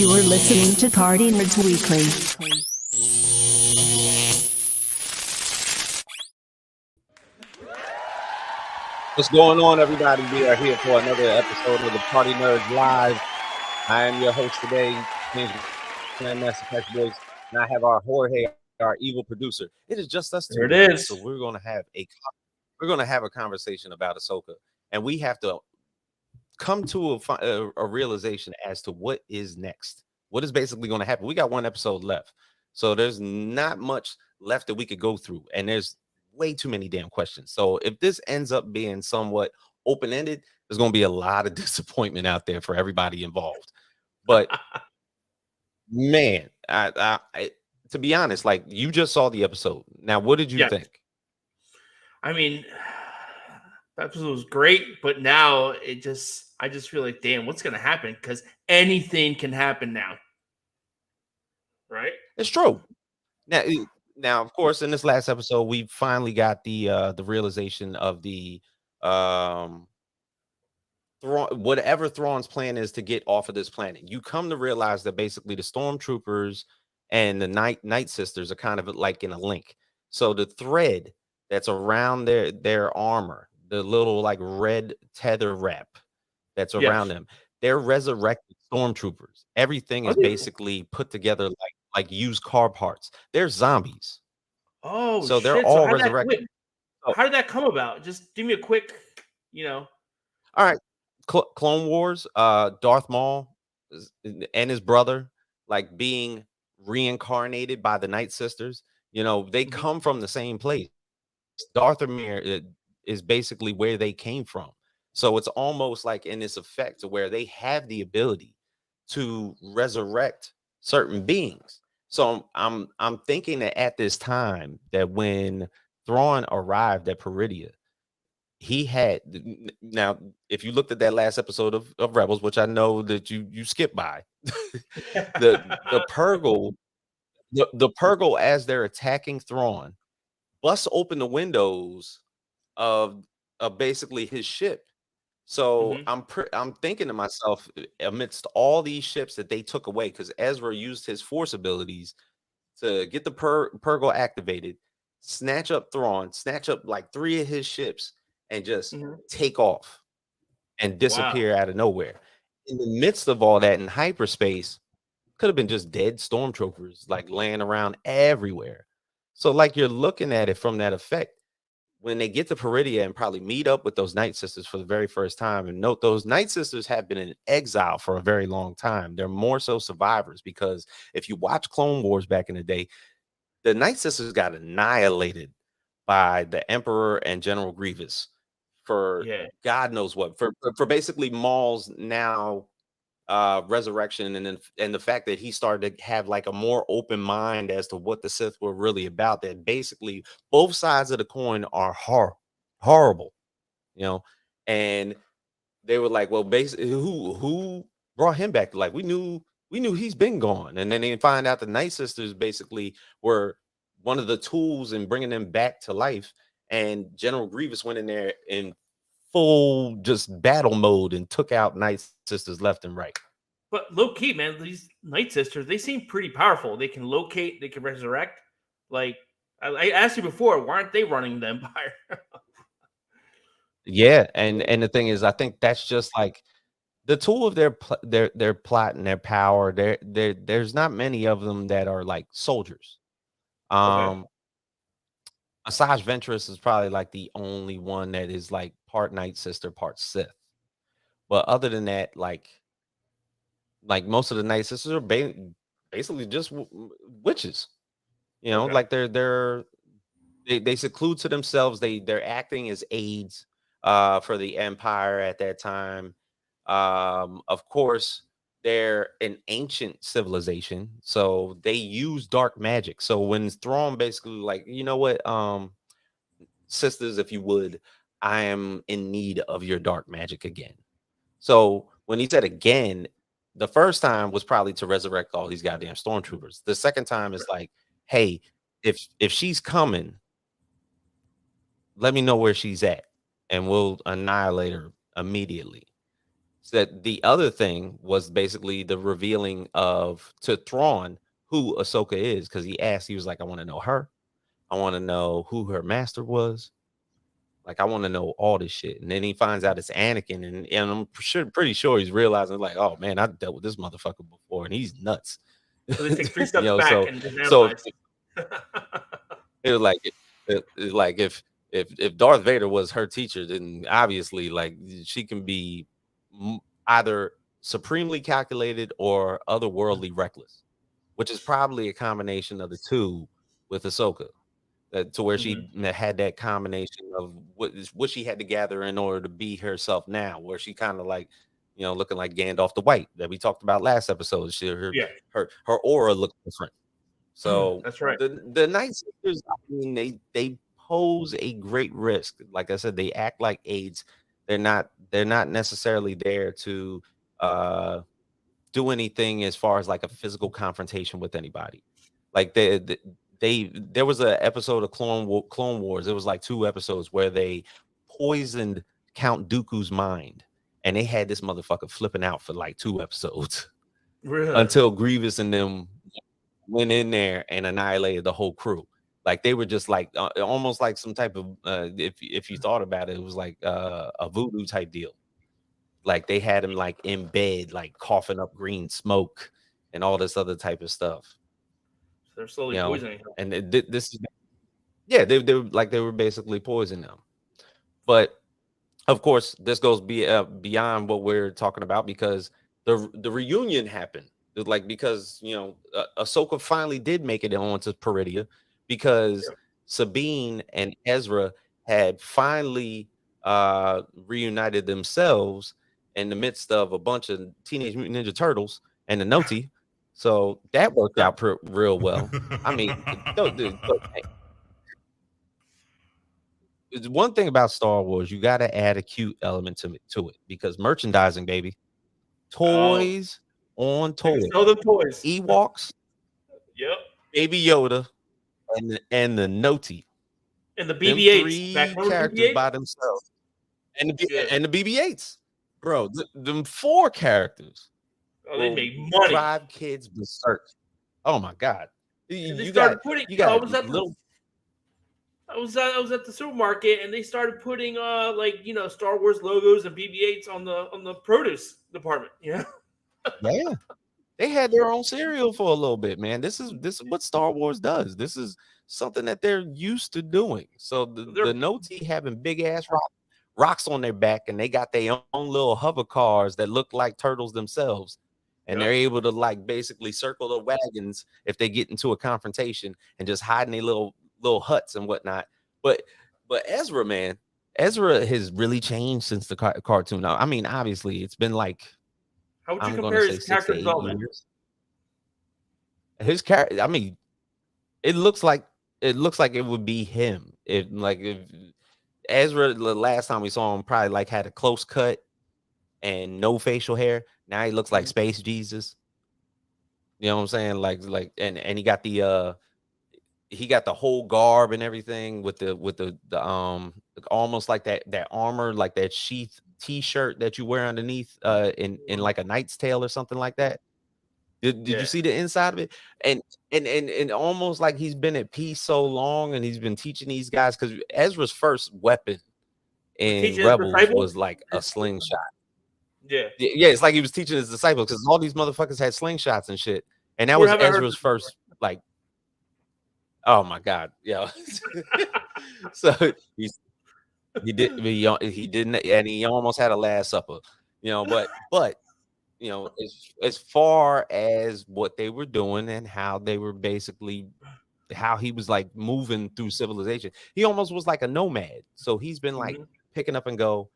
You're listening to Party Nerds Weekly. What's going on, everybody? We are here for another episode of the Party Nerds Live. I am your host today, Master Patch Boys, and I have our Jorge, our evil producer. It is just us two. There it is. So we're going to have a conversation about Ahsoka, and we have to come to a realization as to what is next. What is basically going to happen? We got one episode left, so there's not much left that we could go through, and there's way too many damn questions. So if this ends up being somewhat open-ended, there's going to be a lot of disappointment out there for everybody involved. But man, I to be honest, like, you just saw the episode. Now, what did you think? I mean, that episode was great, but now I just feel like, damn, what's gonna happen? Because anything can happen now, right? It's true. Now, of course, in this last episode, we finally got the realization of the Thrawn, whatever Thrawn's plan is to get off of this planet. You come to realize that basically the stormtroopers and the night sisters are kind of like in a link. So the thread that's around their armor, the little like red tether wrap that's around them, they're resurrected stormtroopers. Everything is basically put together like used car parts. They're zombies. Oh, so they're all resurrected. How did that come about? Just give me a quick, All right. Clone Wars, Darth Maul and his brother, like, being reincarnated by the Night Sisters. They come from the same place. Darthamir is basically where they came from. So it's almost like in this effect where they have the ability to resurrect certain beings. So I'm thinking that at this time, that when Thrawn arrived at Peridia, he had, now if you looked at that last episode of Rebels, which I know that you skipped by, the Purgle, as they're attacking Thrawn, busts open the windows of basically his ship. So I'm thinking to myself, amidst all these ships that they took away, because Ezra used his force abilities to get the Purgle activated, snatch up Thrawn, snatch up like 3 of his ships, and just take off and disappear out of nowhere. In the midst of all that, in hyperspace, could have been just dead stormtroopers like laying around everywhere. So like, you're looking at it from that effect. When they get to Peridia and probably meet up with those Night Sisters for the very first time, and note, those Night Sisters have been in exile for a very long time. They're more so survivors, because if you watch Clone Wars back in the day, the Night Sisters got annihilated by the Emperor and General Grievous for God knows what, for basically Maul's now resurrection, and the fact that he started to have like a more open mind as to what the Sith were really about. That basically both sides of the coin are horrible, and they were like, well, basically, who brought him back to life? We knew he's been gone. And then they find out the Night Sisters basically were one of the tools in bringing them back to life, and General Grievous went in there in full just battle mode and took out Night Sisters left and right. But low key, man, these Night Sisters, they seem pretty powerful. They can locate, they can resurrect. Like, I asked you before, why aren't they running the Empire? Yeah, and the thing is, I think that's just like the tool of their plot and their power. There's not many of them that are like soldiers. Asajj Ventress is probably like the only one that is like part Night Sister, part Sith. But other than that, like most of the Night Sisters are basically just witches. Like they seclude to themselves. They're acting as aides for the Empire at that time. Of course, they're an ancient civilization, so they use dark magic. So when Thrawn basically like, you know what, sisters, if you would, I am in need of your dark magic again. So when he said again, the first time was probably to resurrect all these goddamn stormtroopers. The second time is like, hey, if she's coming, let me know where she's at, and we'll annihilate her immediately. That the other thing was basically the revealing to Thrawn who Ahsoka is, because he was like, I want to know her. I want to know who her master was. Like, I want to know all this shit. And then he finds out it's Anakin, and I'm pretty sure he's realizing, like, oh man, I dealt with this motherfucker before, and he's nuts. So they take 3 steps You know, back so and just so analyze. it was like if Darth Vader was her teacher, then obviously like she can be either supremely calculated or otherworldly reckless, which is probably a combination of the two with Ahsoka. To where she had that combination of what she had to gather in order to be herself now, where she kind of like, you know, looking like Gandalf the White that we talked about last episode. Her aura looked different. So That's right. The Night Sisters, I mean, they pose a great risk. Like I said, they act like aides. They're not necessarily there to do anything as far as like a physical confrontation with anybody. Like there was an episode of Clone Wars. It was like 2 episodes where they poisoned Count Dooku's mind, and they had this motherfucker flipping out for like 2 episodes. Really? Until Grievous and them went in there and annihilated the whole crew. Like they were just like almost like some type of if you thought about it, it was like a voodoo type deal. Like they had him like in bed, like coughing up green smoke and all this other type of stuff. So they're slowly poisoning him. And this is, yeah, they were basically poisoning them. But of course, this goes beyond what we're talking about, because the reunion happened. Like, because, you know, Ahsoka finally did make it onto Peridia, because Sabine and Ezra had finally reunited themselves in the midst of a bunch of Teenage Mutant Ninja Turtles and the Noti. So that worked out real well. I mean, one thing about Star Wars, you got to add a cute element to it, because merchandising, baby, toys on toys, the toys, Ewoks, yep, Baby Yoda, and the Noti, and the BB-8s, 3 characters by themselves, and the BB-8s, bro. Them 4 characters. Oh, they make money. Drive kids berserk. Oh my god! You got little. I was at the supermarket, and they started putting like, you know, Star Wars logos and BB-8s on the produce department. You know? Yeah, they had their own cereal for a little bit, man. This is what Star Wars does. This is something that they're used to doing. So the Noti having big ass rocks on their back, and they got their own little hover cars that look like turtles themselves. And they're able to like basically circle the wagons if they get into a confrontation and just hide in their little huts and whatnot. But Ezra, man, Ezra has really changed since the cartoon. I mean, obviously, it's been like, how would you compare his character development? His character, I mean, it looks like it would be him. If Ezra, the last time we saw him, probably like had a close cut and no facial hair. Now he looks like Space Jesus. You know what I'm saying? Like, and he got the whole garb and everything with the almost like that armor, like that sheath t-shirt that you wear underneath in like a Knight's Tale or something like that. Did you see the inside of it? And almost like he's been at peace so long, and he's been teaching these guys, because Ezra's first weapon in Rebels was like a slingshot. Yeah, it's like he was teaching his disciples, because all these motherfuckers had slingshots and shit, and that was Ezra's first, like, oh my god, yeah. So he didn't, and he almost had a Last Supper, you know. But you know, as far as what they were doing and how they were basically, how he was like moving through civilization, he almost was like a nomad. So he's been like picking up and go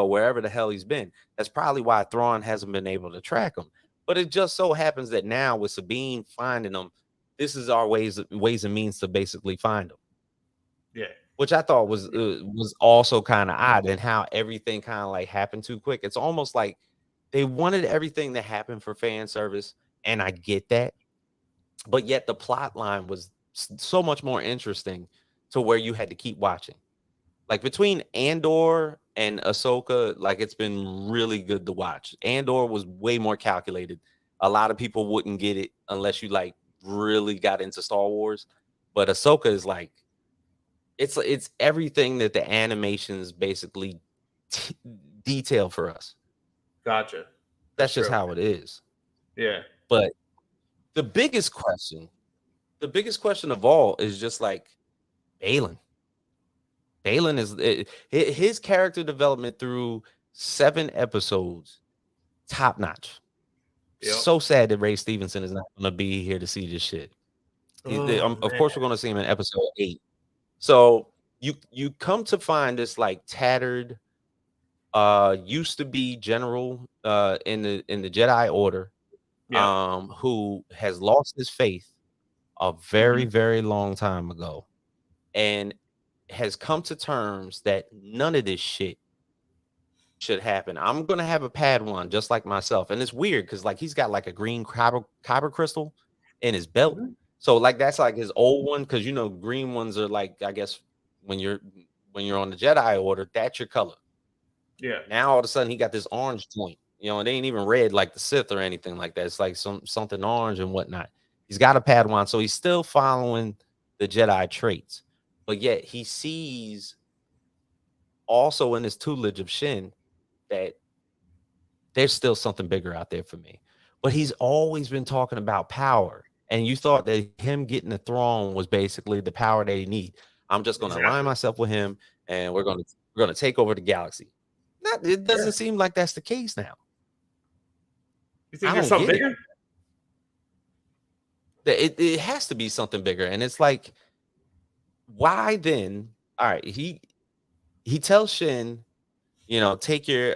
wherever the hell he's been. That's probably why Thrawn hasn't been able to track him. But it just so happens that now with Sabine finding him, this is our ways and means to basically find him. Yeah, which I thought was also kind of odd, and how everything kind of like happened too quick. It's almost like they wanted everything to happen for fan service, and I get that, but yet the plot line was so much more interesting to where you had to keep watching. Like between Andor and Ahsoka, like it's been really good to watch. Andor was way more calculated. A lot of people wouldn't get it unless you like really got into Star Wars, but Ahsoka is like it's everything that the animations basically t- detail for us. Gotcha. That's just true. how it is. Yeah. But the biggest question of all is just like Baylan. Baylan is his character development through 7 episodes, top notch. Yep. So sad that Ray Stevenson is not going to be here to see this shit. Of course, we're going to see him in episode 8. So you come to find this like tattered, used to be general in the Jedi Order, who has lost his faith a very very long time ago, and has come to terms that none of this shit should happen. I'm gonna have a Padawan just like myself, and it's weird because like he's got like a green kyber crystal in his belt. So like that's like his old one, because you know green ones are like, I guess when you're on the Jedi Order, that's your color. Yeah. Now all of a sudden he got this orange point. You know, it ain't even red like the Sith or anything like that. It's like something orange and whatnot. He's got a Padawan, so he's still following the Jedi traits, but yet he sees also in his tutelage of Shin that there's still something bigger out there for me. But he's always been talking about power. And you thought that him getting the throne was basically the power that he need. I'm just going to align myself with him, and we're going to take over the galaxy. It doesn't seem like that's the case now. You think there's something bigger? It has to be something bigger. And it's like, why then? All right, he tells Shin, you know, take your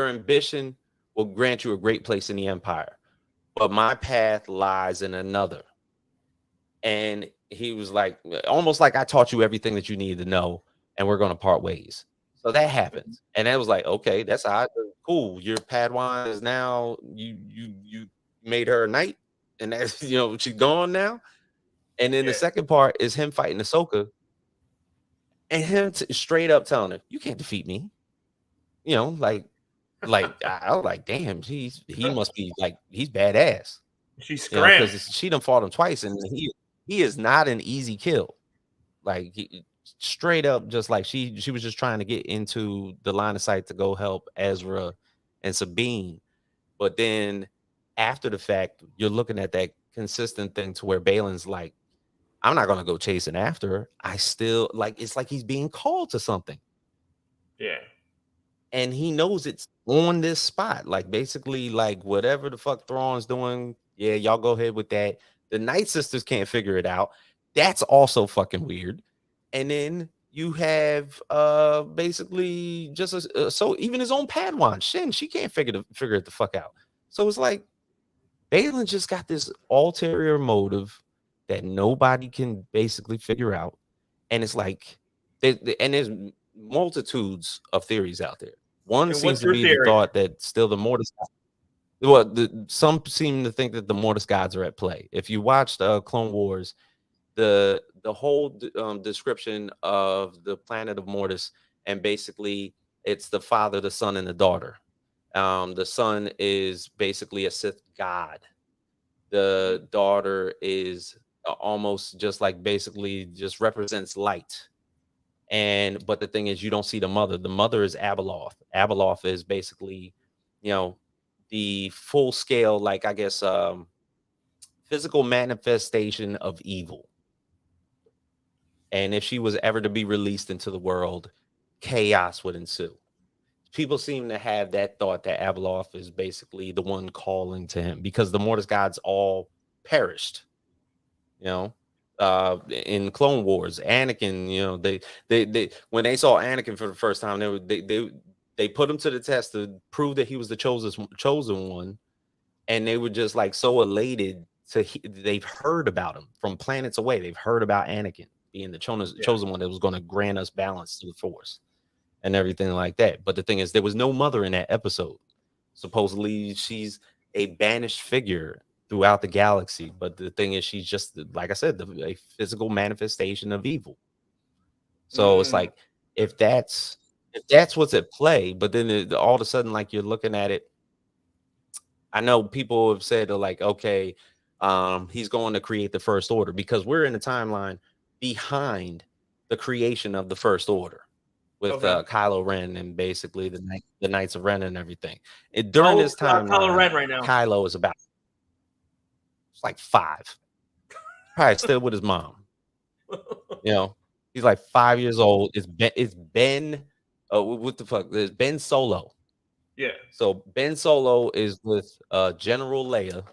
ambition will grant you a great place in the Empire, but my path lies in another. And he was like, almost like, I taught you everything that you need to know, and we're going to part ways. So that happens, and that was like, okay, that's cool. Your Padawan is now you made her a knight, and that's she's gone now. And then the second part is him fighting Ahsoka, and him straight up telling her, "You can't defeat me." Like I was like, damn, he must be like, he's badass. She's scrapped because she done fought him twice, and he is not an easy kill. Like straight up, just like she was just trying to get into the line of sight to go help Ezra and Sabine. But then after the fact, you're looking at that consistent thing to where Baylan's like, I'm not gonna go chasing after her. I still like, it's like he's being called to something. Yeah. And he knows it's on this spot. Like basically, like whatever the fuck Thrawn's doing, yeah, y'all go ahead with that. The Night Sisters can't figure it out. That's also fucking weird. And then you have basically just so even his own Padawan, Shin, she can't figure it the fuck out. So it's like Baylan just got this ulterior motive that nobody can basically figure out. And it's like, and there's multitudes of theories out there. One seems to be the thought that still the Mortis. Well, some seem to think that the Mortis gods are at play. If you watched Clone Wars, the whole description of the planet of Mortis, and basically it's the father, the son, and the daughter. The son is basically a Sith god. The daughter is almost just like basically just represents light. But the thing is, you don't see the mother. The mother is Abeloth. Abeloth is basically, the full scale, like I guess, physical manifestation of evil. And if she was ever to be released into the world, chaos would ensue. People seem to have that thought that Abeloth is basically the one calling to him, because the Mortis gods all perished. In Clone Wars, Anakin, they when they saw Anakin for the first time, they put him to the test to prove that he was the chosen one, and they were just like so elated they've heard about him from planets away. They've heard about Anakin being the chosen one that was going to grant us balance to the Force and everything like that. But the thing is, there was no mother in that episode. Supposedly, she's a banished figure throughout the galaxy, but the thing is, she's just, like I said, a physical manifestation of evil. So it's like if that's what's at play, but then all of a sudden, like you're looking at it. I know people have said like, okay, he's going to create the First Order because we're in a timeline behind the creation of the First Order with Kylo Ren and basically the Knights of Ren and everying. And during this timeline, Kylo Ren right now? Kylo is it's like 5, probably still with his mom. He's like 5 years old. It's Ben. What the fuck? It's Ben Solo. Yeah. So Ben Solo is with General Leia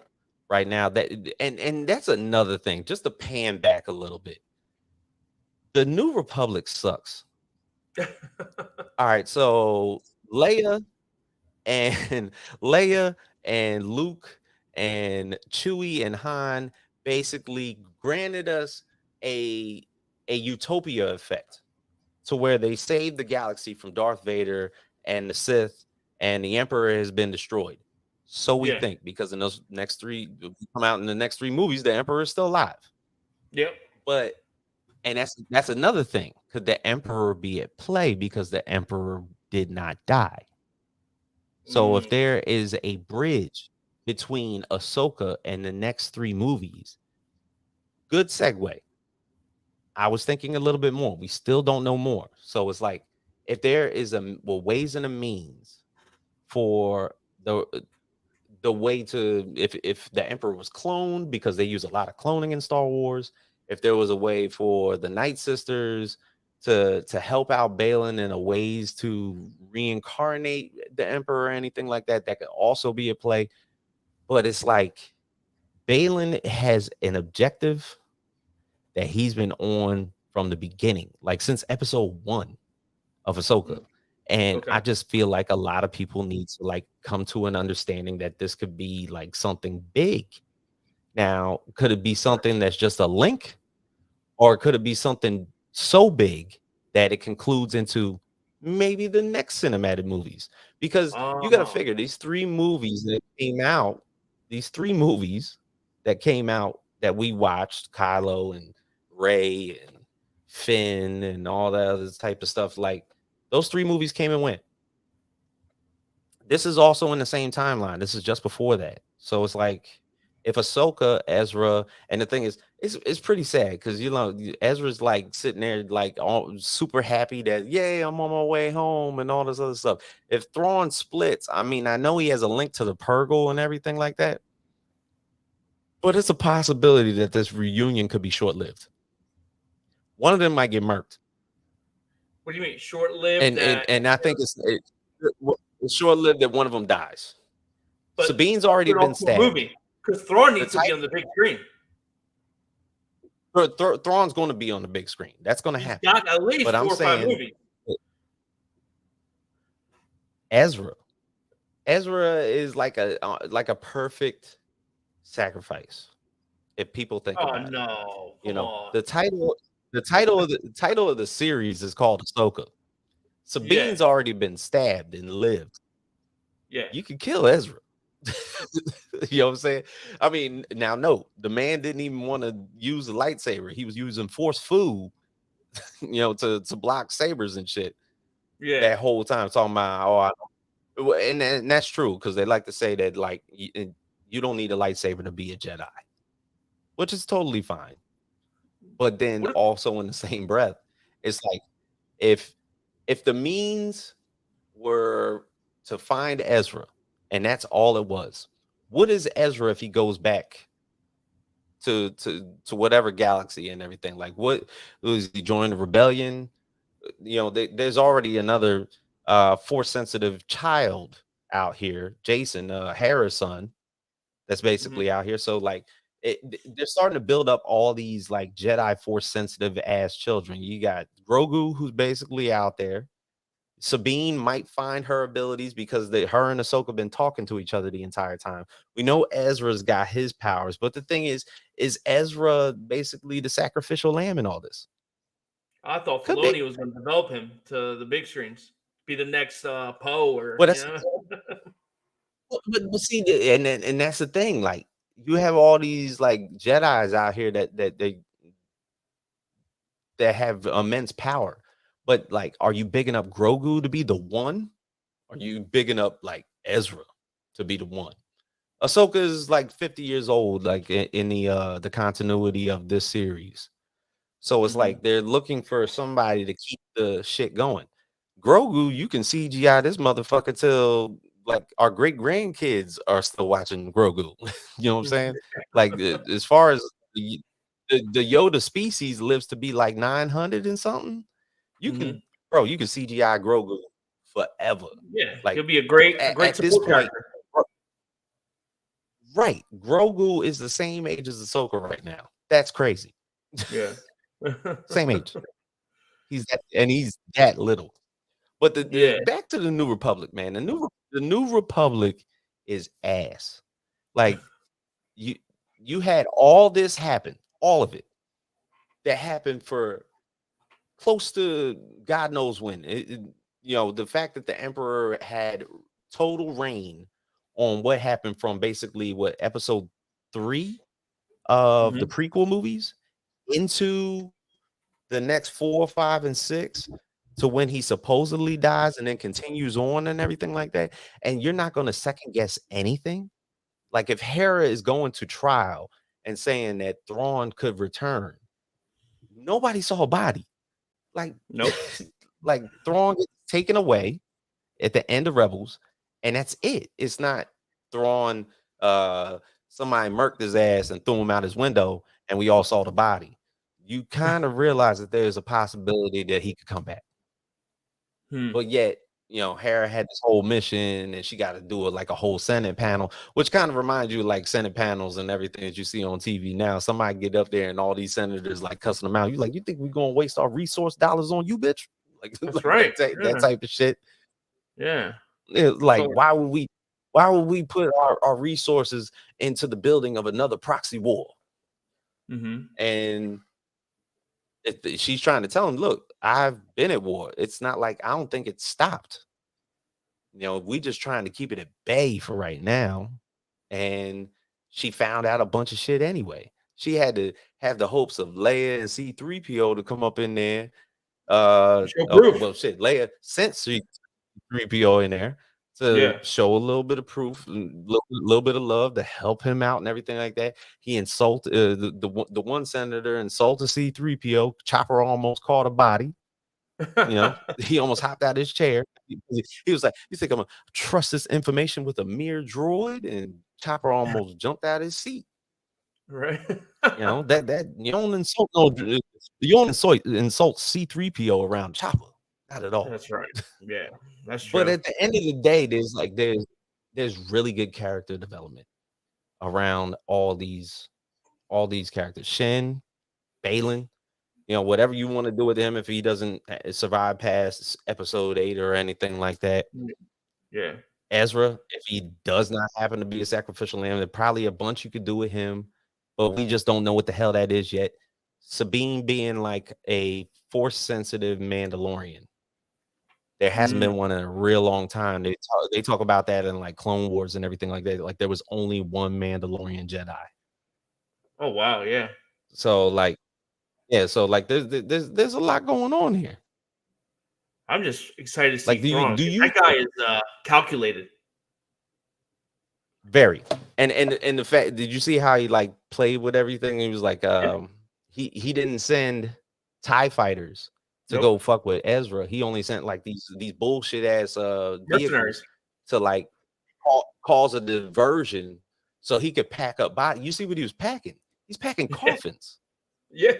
right now. And that's another thing. Just to pan back a little bit. The New Republic sucks. All right, so Leia and Luke and Chewie and Han basically granted us a utopia effect to where they saved the galaxy from Darth Vader and the Sith, and the Emperor has been destroyed. So we think, because in those next 3 come out in the next 3 movies, the Emperor is still alive. Yep. And that's another thing. Could the Emperor be at play because the Emperor did not die? So if there is a bridge between Ahsoka and the next 3 movies, good segue. I was thinking a little bit more. We still don't know more. So it's like, if there is ways and a means for the way to, if the Emperor was cloned, because they use a lot of cloning in Star Wars, if there was a way for the Night Sisters to help out Baylan in a ways to reincarnate the Emperor or anything like that, that could also be a play. But it's like Baylan has an objective that he's been on from the beginning, like since episode 1 of Ahsoka. And I just feel like a lot of people need to like come to an understanding that this could be like something big. Now, could it be something that's just a link, or could it be something so big that it concludes into maybe the next cinematic movies? Because you got to figure these 3 movies that came out, that we watched, Kylo and Rey and Finn and all that other type of stuff, like those 3 movies came and went. This is also in the same timeline. This is just before that. So it's like, if Ahsoka, Ezra, and the thing is, it's pretty sad because Ezra's like sitting there like all super happy that, yay, I'm on my way home and all this other stuff. If Thrawn splits, I mean, I know he has a link to the Purgle and everything like that, but it's a possibility that this reunion could be short-lived. One of them might get murked. What do you mean short-lived? And I think it's short-lived that one of them dies. But Sabine's already been stabbed. Because Thrawn needs to be on the big screen. Thrawn's going to be on the big screen. That's going to happen. Got at least 4 or 5 movies. Ezra is like a perfect sacrifice. If people think about it. The title of the series is called Ahsoka. Sabine's already been stabbed and lived. Yeah, you can kill Ezra. You know what I'm saying? I mean, now no, the man didn't even want to use a lightsaber. He was using force food, to block sabers and shit. Yeah, that whole time talking about and that's true, because they like to say that like you don't need a lightsaber to be a Jedi, which is totally fine. But then also in the same breath, it's like if the means were to find Ezra, and that's all it was. What is Ezra if he goes back to whatever galaxy and everything? Like, what was he joining the rebellion? There's already another force sensitive child out here, Jason, Hera's son, that's basically out here. So like they're starting to build up all these like Jedi force sensitive ass children. You got Grogu, who's basically out there. Sabine might find her abilities because her and Ahsoka been talking to each other the entire time. We know Ezra's got his powers, but the thing is Ezra basically the sacrificial lamb in all this? I thought Filoni was going to develop him to the big screens, be the next Poe or. But see, and that's the thing. Like, you have all these like Jedis out here that have immense power. But like, are you bigging up Grogu to be the one? Are you bigging up like Ezra to be the one? Ahsoka is like 50 years old, like in the continuity of this series. So it's like they're looking for somebody to keep the shit going. Grogu, you can CGI this motherfucker till like our great grandkids are still watching Grogu. You know what I'm saying? Like as far as the Yoda species lives to be like 900 and something, you can, bro, you can CGI Grogu forever. Yeah, Like he'll be a great at this support point, character. right? Grogu is the same age as Ahsoka right now. That's crazy. Yeah. Same age. He's that little. But the Yeah. back to the New Republic, man. The New Republic is ass. Like you had all this happen, all of it that happened for close to God knows when. The fact that the Emperor had total reign on what happened from basically what episode 3 of the prequel movies into the next 4, 5, and 6 to when he supposedly dies and then continues on and everything like that. And you're not going to second guess anything. Like if Hera is going to trial and saying that Thrawn could return, nobody saw a body. Like, Nope. like Thrawn gets taken away at the end of Rebels, and that's it. It's not Thrawn. Somebody murked his ass and threw him out his window, and we all saw the body. You kind of realize that there's a possibility that he could come back. But yet, Hera had this whole mission and she got to do it like a whole Senate panel, which kind of reminds you like Senate panels and everything that you see on TV now. Somebody get up there and all these senators like cussing them out. You like, you think we're going to waste our resource dollars on you, bitch? Like, That's like right. that type of shit. Yeah. Like, why would we put our resources into the building of another proxy war? And she's trying to tell him, look, I've been at war. It's not like I don't think it stopped. We just trying to keep it at bay for right now. And she found out a bunch of shit anyway. She had to have the hopes of Leia and C-3PO to come up in there. Well, shit, Leia sent C-3PO in there to show a little bit of proof, a little bit of love to help him out and everything like that. He insulted the one senator, insulted C-3PO. Chopper almost caught a body. He almost hopped out his chair. He was like, "You think I'm gonna trust this information with a mere droid?" And Chopper almost jumped out his seat. Right. That you don't insult C-3PO around Chopper. Not at all. That's right. Yeah, that's true. But at the end of the day, there's really good character development around all these characters. Shin, Baylan, whatever you want to do with him if he doesn't survive past episode 8 or anything like that. Yeah. Ezra, if he does not happen to be a sacrificial lamb, there's probably a bunch you could do with him, but we just don't know what the hell that is yet. Sabine being like a force-sensitive Mandalorian. There hasn't been one in a real long time. They talk about that in like Clone Wars and everything like that. Like there was only one Mandalorian Jedi. Oh wow, yeah. So like, there's a lot going on here. I'm just excited to see like, Thrawn. That guy is calculated. Very. And the fact, did you see how he like played with everything? He was like, he didn't send TIE fighters to go fuck with Ezra. He only sent like these bullshit ass vehicles to like cause a diversion so he could pack up body. You see what he was packing? He's packing coffins. Yeah.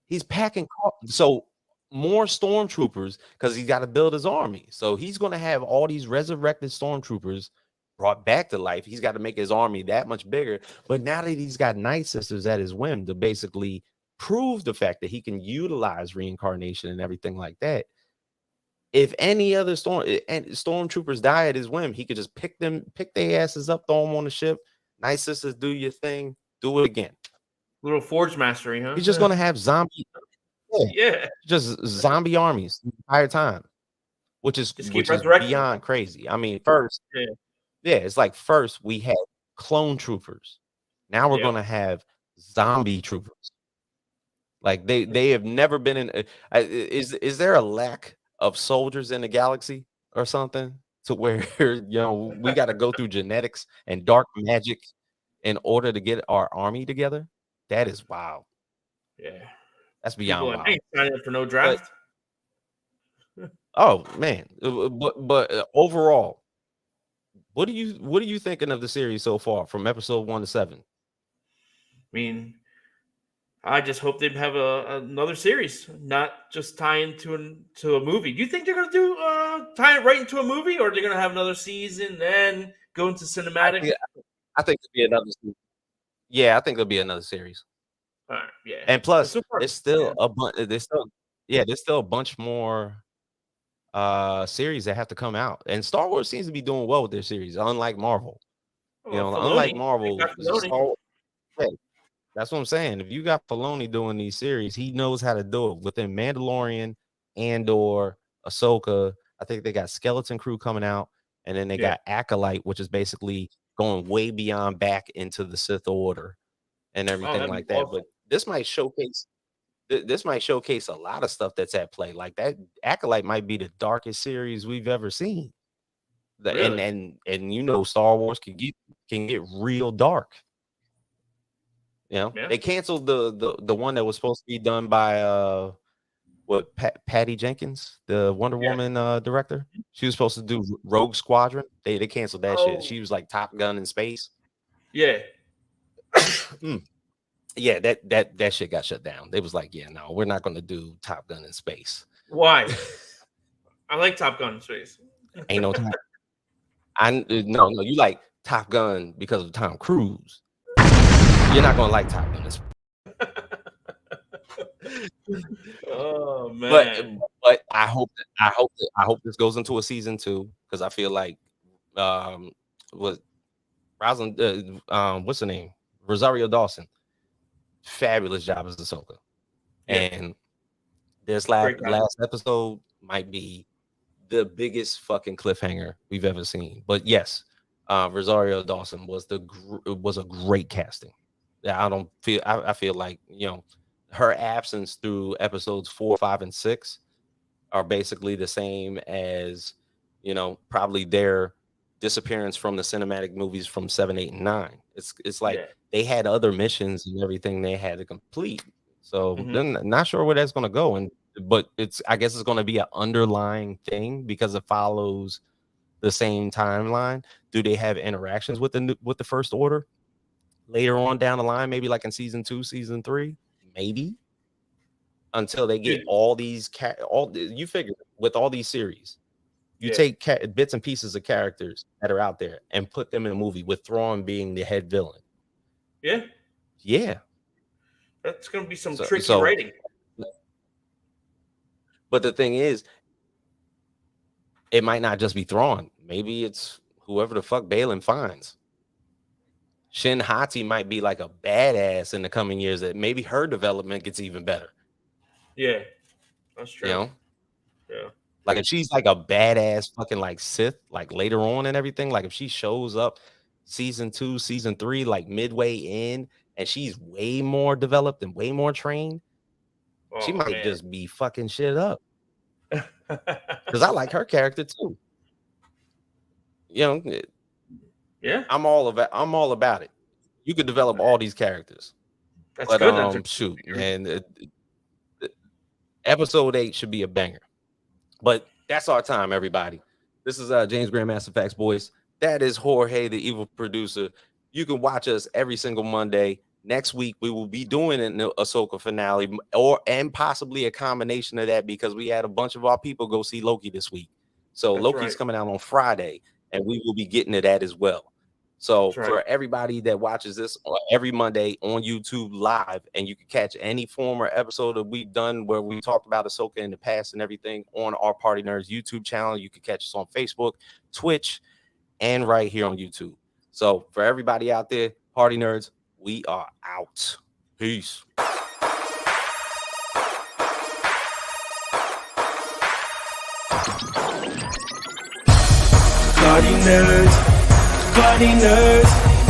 He's packing so more stormtroopers because he's got to build his army. So he's going to have all these resurrected stormtroopers brought back to life. He's got to make his army that much bigger. But now that he's got Night Sisters at his whim to basically prove the fact that he can utilize reincarnation and everything like that, if any other stormtroopers die at his whim, he could just pick their asses up, throw them on the ship. Night Sisters, do your thing, do it again. Little forge mastery, huh? He's just gonna have zombie, just zombie armies the entire time, which is beyond crazy. I mean, first, it's like first we had clone troopers, now we're gonna have zombie troopers. Like they have never been in. Is there a lack of soldiers in the galaxy or something to where we got to go through genetics and dark magic in order to get our army together? That is wild. Yeah, That's people beyond like, I wild. ain't signing up for no draft. Oh man, but overall, what are you thinking of the series so far from episode 1 to 7? I mean, I just hope they have another series, not just tie into a movie. Do you think they're gonna do tie it right into a movie, or they're gonna have another season then go into cinematic? I think it'll be another season. Yeah, I think it'll be another series. Yeah, And plus, so far, there's still a bunch. There's still a bunch more series that have to come out. And Star Wars seems to be doing well with their series, unlike Marvel. Unlike Filoni, Marvel, they got Filoni. Star Wars, yeah, that's what I'm saying. If you got Filoni doing these series, he knows how to do it within Mandalorian, Andor, Ahsoka. I think they got Skeleton Crew coming out, and then they got Acolyte, which is basically going way beyond back into the Sith Order and everything like that. But this might showcase a lot of stuff that's at play. Like that Acolyte might be the darkest series we've ever seen. Really? And Star Wars can get real dark. They canceled the one that was supposed to be done by Patty Jenkins, the Wonder Woman director. She was supposed to do Rogue Squadron. They canceled that shit. She was like Top Gun in space. Yeah. Yeah, that shit got shut down. They was like, yeah, no, we're not going to do Top Gun in space. Why? I like Top Gun in space. Ain't no time. No, you like Top Gun because of Tom Cruise. You're not gonna like Top Gun in space. Oh man! But I hope this goes into a season 2 because I feel like what's her name? Rosario Dawson. Fabulous job as Ahsoka. And this last episode might be the biggest fucking cliffhanger we've ever seen. But yes, Rosario Dawson was a great casting. I feel like her absence through episodes 4, 5, and 6 are basically the same as probably their disappearance from the cinematic movies from 7, 8, and 9. It's like they had other missions and everything they had to complete. So then not sure where that's going to go. But I guess it's going to be an underlying thing because it follows the same timeline. Do they have interactions with the First Order later on down the line? Maybe like in season 2, season 3, maybe, until they get all these you figure with all these series, you take bits and pieces of characters that are out there and put them in a movie with Thrawn being the head villain. Yeah. That's going to be some tricky writing. But the thing is, it might not just be Thrawn. Maybe it's whoever the fuck Baylan finds. Shin Hati might be like a badass in the coming years. That maybe her development gets even better. Yeah, that's true. Yeah. Like if she's like a badass fucking like Sith, like later on and everything, like if she shows up season 2, season 3, like midway in, and she's way more developed and way more trained, she might just be fucking shit up. Because I like her character too. I'm all about it. You could develop all these characters. That's good. Shoot, man. Episode 8 should be a banger. But that's our time, everybody. This is James Grandmaster Facts, boys. That is Jorge, the evil producer. You can watch us every single Monday. Next week, we will be doing an Ahsoka finale and possibly a combination of that because we had a bunch of our people go see Loki this week. So Loki's coming out on Friday, and we will be getting to that as well. So for everybody that watches this every Monday on YouTube live, and you can catch any former episode that we've done where we talked about Ahsoka in the past and everything on our Party Nerds YouTube channel. You can catch us on Facebook, Twitch, and right here on YouTube. So for everybody out there, Party Nerds, we are out. Peace. Party Nerds, Party Nerds.